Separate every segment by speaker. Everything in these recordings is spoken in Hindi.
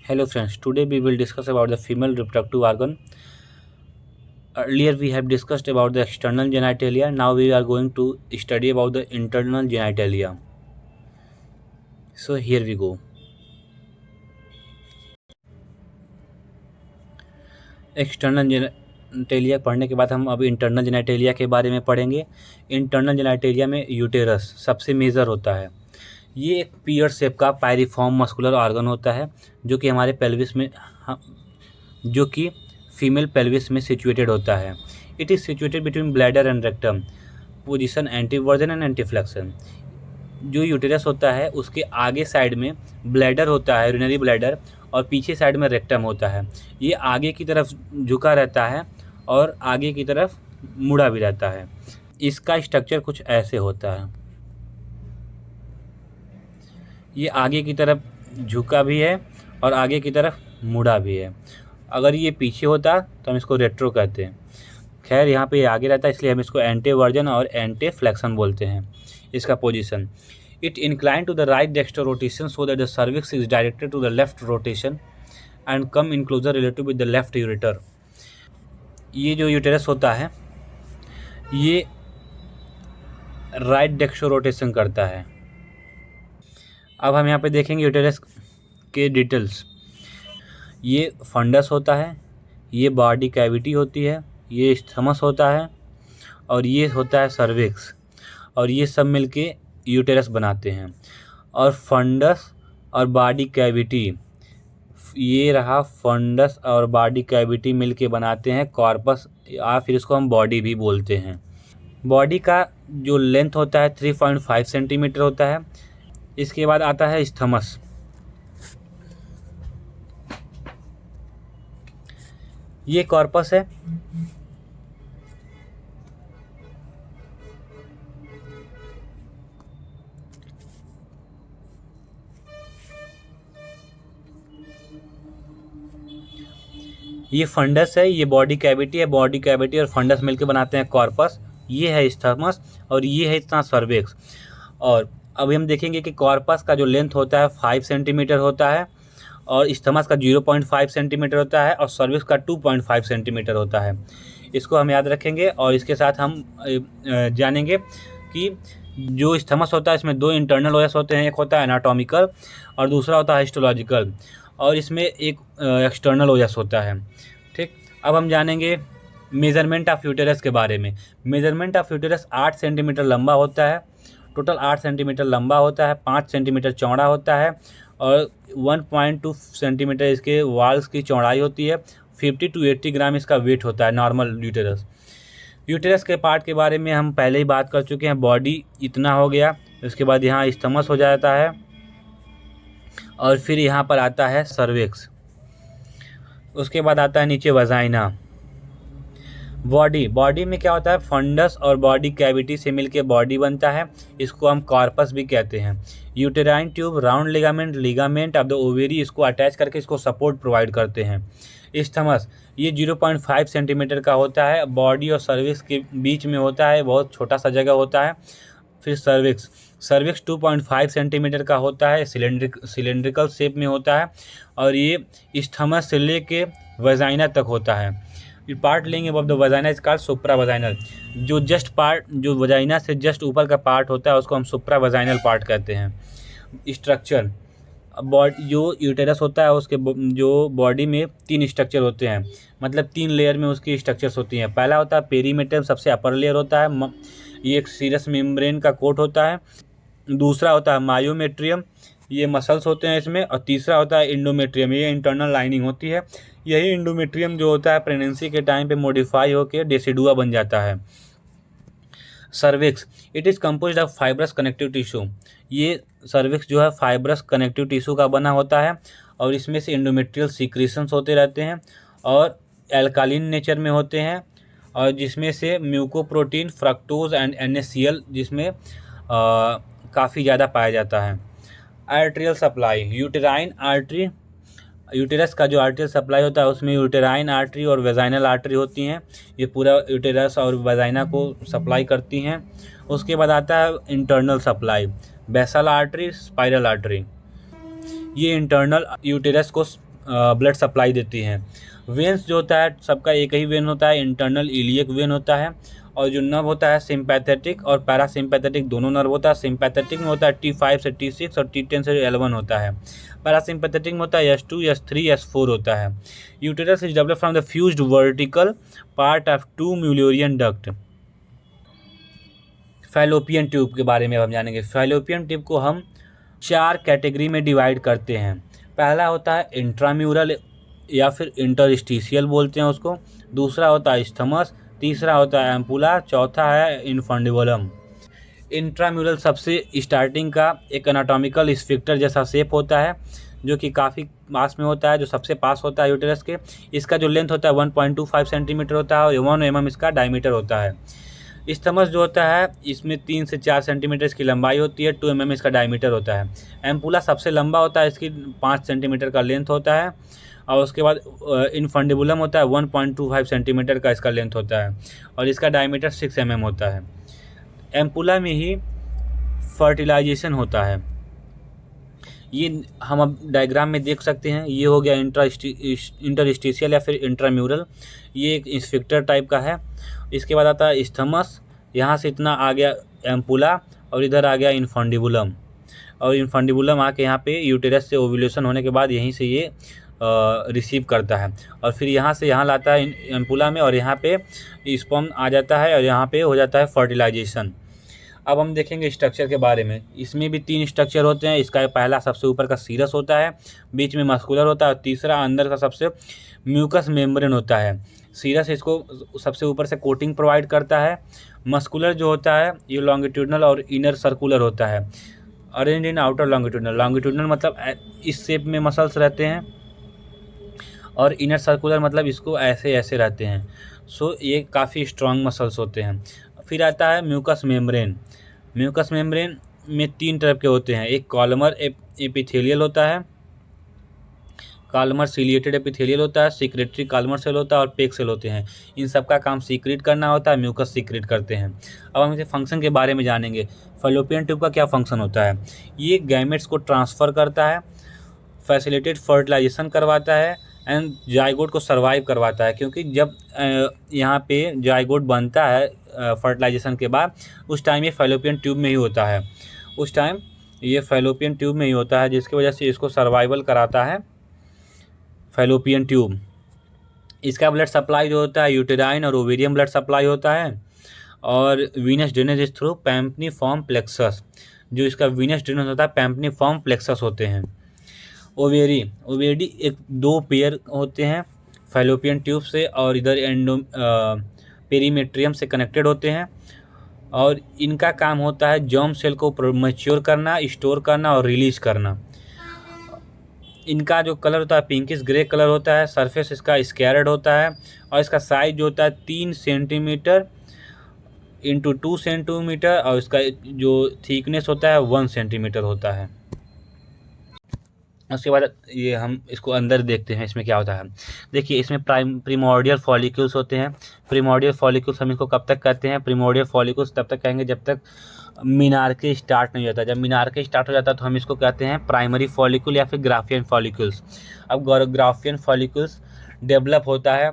Speaker 1: Hello friends, today we will discuss about the female reproductive organ. Earlier we have discussed about the external genitalia. Now we are going to study about the internal genitalia. So here we go. External genitalia पढ़ने के बाद हम अब इंटरनल जेनेटेलिया के बारे में पढ़ेंगे। इंटरनल जेनेटेलिया में यूटेरस सबसे मेजर होता है। ये एक पियर शेप का पायरिफॉर्म मस्कुलर ऑर्गन होता है जो कि हमारे पेल्विस में जो कि फीमेल पेल्विस में सिचुएटेड होता है। It is situated between bladder and rectum, position एंटीवर्जन and एंटीफ्लेक्शन। जो यूटेरस होता है उसके आगे साइड में ब्लैडर होता है, यूरिनरी ब्लैडर, और पीछे साइड में रेक्टम होता है। ये आगे की तरफ झुका रहता है और आगे की तरफ मुड़ा भी रहता है। इसका स्ट्रक्चर कुछ ऐसे होता है। ये आगे की तरफ झुका भी है और आगे की तरफ मुड़ा भी है। अगर ये पीछे होता तो हम इसको रेट्रो कहते हैं। खैर यहाँ पे ये आगे रहता है इसलिए हम इसको एंटीवर्जन और एंटीफ्लेक्शन बोलते हैं। इसका position, it incline to the right dexter rotation so that the cervix is directed to the left rotation and come in closer relative with the left ureter. ये जो यूटेरस होता है ये राइट डेक्स्टर रोटेशन करता है। अब हम यहाँ पे देखेंगे यूटेरस के डिटेल्स। ये फंडस होता है, ये बॉडी कैविटी होती है, ये स्थमस होता है और ये होता है सर्विक्स, और ये सब मिलके यूटेरस बनाते हैं। और फंडस और बॉडी कैविटी, ये रहा फंडस और बॉडी कैविटी मिलके बनाते हैं कॉर्पस, या फिर इसको हम बॉडी भी बोलते हैं। बॉडी का जो लेंथ होता है 3.5 सेंटीमीटर होता है। इसके बाद आता है स्थमस। ये कॉर्पस है, ये फंडस है, ये बॉडी कैविटी है। बॉडी कैविटी और फंडस मिलकर बनाते हैं कॉर्पस। ये है स्थमस और ये है इतना सर्विक्स। और अभी हम देखेंगे कि कॉर्पस का जो लेंथ होता है 5 सेंटीमीटर होता है और स्थमस का 0.5 सेंटीमीटर होता है और सर्विक्स का 2.5 सेंटीमीटर होता है। इसको हम याद रखेंगे और इसके साथ हम जानेंगे कि जो स्थमस होता है इसमें 2 इंटरनल ओएस होते हैं। एक होता है एनाटॉमिकल और दूसरा होता है हिस्टोलॉजिकल, और इसमें एक एक्सटर्नल ओएस होता है। ठीक, अब हम जानेंगे मेजरमेंट ऑफ यूटेरस के बारे में। मेजरमेंट ऑफ यूटेरस 8 सेंटीमीटर लंबा होता है, टोटल 8 सेंटीमीटर लंबा होता है, 5 सेंटीमीटर चौड़ा होता है और 1.2 सेंटीमीटर इसके वाल्स की चौड़ाई होती है। 50 to 80 ग्राम इसका वेट होता है नॉर्मल यूटेरस। यूटेरस के पार्ट के बारे में हम पहले ही बात कर चुके हैं। बॉडी इतना हो गया, उसके बाद यहाँ स्थमस हो जाता है और फिर यहाँ पर आता है सर्विक्स। उसके बाद आता है नीचे वजाइना। बॉडी में क्या होता है, फंडस और बॉडी कैविटी से मिलके बॉडी बनता है। इसको हम कॉर्पस भी कहते हैं। Uterine tube, round ligament of the ovary इसको अटैच करके इसको सपोर्ट प्रोवाइड करते हैं। स्थमस, ये 0.5 सेंटीमीटर का होता है, बॉडी और सर्विक्स के बीच में होता है, बहुत छोटा सा जगह होता है। फिर सर्विक्स 2.5 सेंटीमीटर का होता है, सिलेंड्रिकल शेप में होता है और ये स्थमस से लेके वजाइना तक होता है। पार्ट लेंगे अब the vagina is called supra vaginal. जो जस्ट पार्ट, जो वजाइना से जस्ट ऊपर का पार्ट होता है उसको हम सुप्रा वजाइनल पार्ट कहते हैं। स्ट्रक्चर, जो यूटेरस होता है उसके जो बॉडी में 3 स्ट्रक्चर होते हैं, मतलब 3 लेयर में उसकी स्ट्रक्चर्स होती हैं। पहला होता है पेरीमेटल, सबसे अपर लेयर होता है, ये एक सीरस मेम्ब्रेन का कोट होता है। दूसरा होता है मायोमेट्रियम, ये मसल्स होते हैं इसमें। और तीसरा होता है इंडोमेट्रियम, ये इंटरनल लाइनिंग होती है। यही इंडोमेट्रियम जो होता है प्रेगनेंसी के टाइम पे मॉडिफाई होकर डेसिडुआ बन जाता है। Cervix, it is composed of fibrous connective tissue. ये सर्विक्स जो है फाइब्रस कनेक्टिव टिश्यू का बना होता है और इसमें से इंडोमेट्रियल सीक्रेशंस होते रहते हैं और एल्कालिन नेचर में होते हैं, और जिसमें से म्यूकोप्रोटीन, फ्रक्टोज एंड NaCl जिसमें काफ़ी ज़्यादा पाया जाता है। Arterial supply, uterine artery, uterus का जो आर्टेरियल सप्लाई होता है उसमें यूटेराइन आर्टरी और वेजाइनल आर्टरी होती हैं। ये पूरा यूटेरस और वेजाइना को सप्लाई करती हैं। उसके बाद आता है internal supply, basal artery, spiral artery. ये इंटरनल यूटेरस को ब्लड सप्लाई देती हैं। वेन्स जो होता है सबका एक ही वेन होता है, इंटरनल इलियक वेन होता है। और जो नर्व होता है सिंपैथेटिक और पैरासिम्पैथेटिक दोनों नर्व होता है। सिंपैथेटिक में होता है T5 से T6 और T10 से L1 होता है। पैरासिम्पैथेटिक में होता है S2, S3, S4 होता है। Uterus is developed from the fused vertical part of 2 Mullerian duct. Fallopian tube के बारे में अब हम जानेंगे। फैलोपियन ट्यूब को हम 4 कैटेगरी में डिवाइड करते हैं। पहला होता है इंट्राम्यूरल या फिर इंटरस्टिशियल बोलते हैं उसको। दूसरा होता है स्टमस, तीसरा होता है एम्पुला, चौथा है इनफंडिबुलम। इंट्राम्यूरल सबसे स्टार्टिंग का एक एनाटॉमिकल स्फिक्टर जैसा शेप होता है जो कि काफ़ी पास में होता है, जो सबसे पास होता है यूटेरस के। इसका जो लेंथ होता है 1.25 सेंटीमीटर होता है और 1 mm इसका डायमीटर होता है। स्टमस जो होता है इसमें 3 से 4 सेंटीमीटर इसकी लंबाई होती है, 2 mm इसका डायमीटर होता है। एम्पुला सबसे लंबा होता है, इसकी 5 सेंटीमीटर का लेंथ होता है। और उसके बाद इनफंडिबुलम होता है, 1.25 सेंटीमीटर का इसका लेंथ होता है और इसका डायमीटर 6 mm होता है। एम्पुला में ही फर्टिलाइजेशन होता है। ये हम अब डायग्राम में देख सकते हैं। ये हो गया इंटरस्टिशियल या फिर इंट्राम्यूरल, ये एक स्फिक्टर टाइप का है। इसके बाद आता है स्टमस, यहाँ से इतना आ गया एम्पुला और इधर आ गया इनफंडिबुलम। और इनफंडिबुलम आके यहाँ पे यूटेरस से ओव्यूलेशन होने के बाद यहीं से ये रिसीव करता है और फिर यहाँ से यहाँ लाता है एम्पुला में और यहाँ पे स्पर्म आ जाता है और यहाँ पे हो जाता है फर्टिलाइजेशन। अब हम देखेंगे स्ट्रक्चर के बारे में। इसमें भी 3 स्ट्रक्चर होते हैं। इसका पहला सबसे ऊपर का सीरस होता है, बीच में मस्कुलर होता है और तीसरा अंदर का सबसे म्यूकस मेम्ब्रेन होता है। सीरस इसको सबसे ऊपर से कोटिंग प्रोवाइड करता है। मस्कुलर जो होता है ये लॉन्गिट्यूडनल और इनर सर्कुलर होता है। Arrange in outer longitudinal, longitudinal मतलब इस शेप में मसल्स रहते हैं और इनर सर्कुलर मतलब इसको ऐसे ऐसे रहते हैं। सो ये काफ़ी स्ट्रॉन्ग मसल्स होते हैं। फिर आता है म्यूकस मेम्ब्रेन। म्यूकस मेम्ब्रेन में 3 टाइप के होते हैं। एक कॉलमर एपिथेलियल होता है, कॉलमर सिलिएटेड एपिथेलियल होता है, सीक्रेटरी कॉलमर सेल होता है और पेक सेल होते हैं। इन सब का काम सीक्रेट करना होता है, म्यूकस सीक्रेट करते हैं। अब हम इसे फंक्शन के बारे में जानेंगे। फैलोपियन ट्यूब का क्या फंक्शन होता है। ये गैमेट्स को ट्रांसफ़र करता है, फैसिलिटेट फर्टिलाइजेशन करवाता है एंड जाइगोट को सर्वाइव करवाता है। क्योंकि जब यहाँ पे जाइगोट बनता है फर्टिलाइजेशन के बाद, उस टाइम ये फैलोपियन ट्यूब में ही होता है। उस टाइम ये फैलोपियन ट्यूब में ही होता है, जिसकी वजह से इसको सर्वाइवल कराता है फैलोपियन ट्यूब। इसका ब्लड सप्लाई जो होता है यूटेराइन और ओवेरियन ब्लड सप्लाई होता है और venous drainage is through pampiniform plexus. जो इसका वीनस ड्रेनेज होता है पैम्पनीफॉर्म प्लेक्सस होते हैं। ओवेरी एक 2 पेयर होते हैं फैलोपियन ट्यूब से और इधर पेरीमेट्रियम से कनेक्टेड होते हैं और इनका काम होता है जर्म सेल को मैच्योर करना, स्टोर करना और रिलीज करना। इनका जो कलर होता है पिंकिश ग्रे कलर होता है। सरफेस इसका स्क्वायर्ड होता है और इसका साइज जो होता है 3 सेंटीमीटर इंटू 2 सेंटीमीटर और इसका जो थिकनेस होता है 1 सेंटीमीटर होता है। उसके बाद ये हम इसको अंदर देखते हैं इसमें क्या होता है। देखिए इसमें प्रिमोर्डियल फॉलिक्यूल्स होते हैं। प्रिमोर्डियल फॉलिक्यूल्स हम इसको कब तक कहते हैं। प्रिमोर्डियल फॉलिक्यूल्स तब तक कहेंगे जब तक मीनार्के स्टार्ट नहीं होता। जब मीनार्के स्टार्ट हो जाता है तो हम इसको कहते हैं प्राइमरी फॉलिक्यूल या फिर ग्राफियन फॉलिक्यूल्स। अब ग्राफियन फॉलिक्यूल्स डेवलप होता है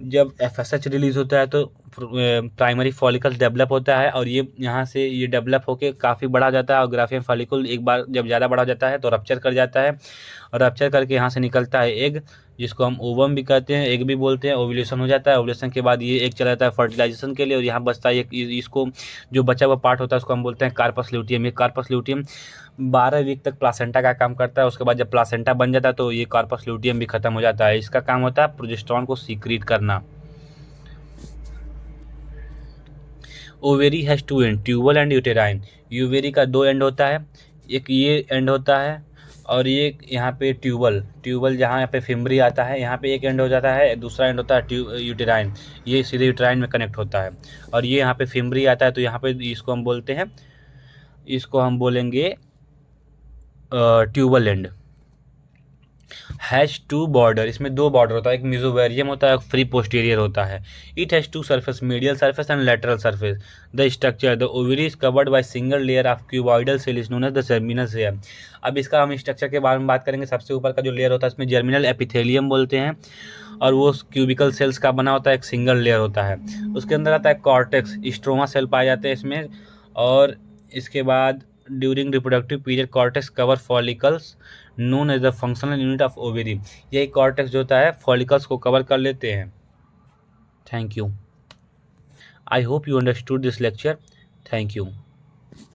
Speaker 1: जब FSH रिलीज़ होता है तो प्राइमरी फॉलिकल डेवलप होता है और ये यहाँ से ये डेवलप होके काफ़ी बड़ा जाता है और ग्राफियन फॉलिकल एक बार जब ज़्यादा बड़ा हो जाता है तो रप्चर कर जाता है और रप्चर करके यहाँ से निकलता है एग, जिसको हम ओवम भी कहते हैं, एग भी बोलते हैं। ओव्यूलेशन हो जाता है, ओव्यूलेशन के बाद ये एग चला जाता है फर्टिलाइजेशन के लिए और यहाँ बचता है इसको जो बचा हुआ पार्ट होता है उसको हम बोलते हैं कार्पस ल्यूटियम। ये कार्पस ल्यूटियम 12 वीक तक प्लासेंटा का काम करता है। उसके बाद जब प्लासेंटा बन जाता है तो ये कार्पस ल्यूटियम भी खत्म हो जाता है। इसका काम होता है प्रोजेस्टेरॉन को सीक्रेट करना। Ovary has 2 end, tubal end uterine. Ovary का 2 एंड होता है, एक ये एंड होता है और ये यहाँ पे ट्यूबल जहाँ यहाँ पे फिम्बरी आता है यहाँ पे एक एंड हो जाता है, दूसरा एंड होता है यूटेराइन, ये सीधे यूटेराइन में कनेक्ट होता है। और ये यहाँ पे फिम्बरी आता है तो यहाँ पे इसको हम बोलते हैं, इसको हम बोलेंगे tubal end. Has two border, इसमें दो बॉर्डर होता है, एक मेसोवेरियम होता है, एक फ्री पोस्टीरियर होता है। It has two surface, medial surface and lateral surface. The structure, the ovary is covered by single layer of cuboidal cell is known as the germinal layer. अब इसका हम स्ट्रक्चर के बारे में बात करेंगे। सबसे ऊपर का जो लेयर होता है इसमें जर्मिनल एपिथेलियम बोलते हैं, और वो क्यूबिकल सेल्स का बना होता है, एक सिंगल लेयर होता है। उसके अंदर आता है कॉर्टेक्स, स्ट्रोमा सेल पाए जाते हैं इसमें। और इसके बाद during reproductive period cortex cover follicles known as the functional unit of ovary. यही कॉर्टेक्स जो होता है फॉलिकल्स को कवर कर लेते हैं। Thank you. I hope you understood this lecture. Thank you.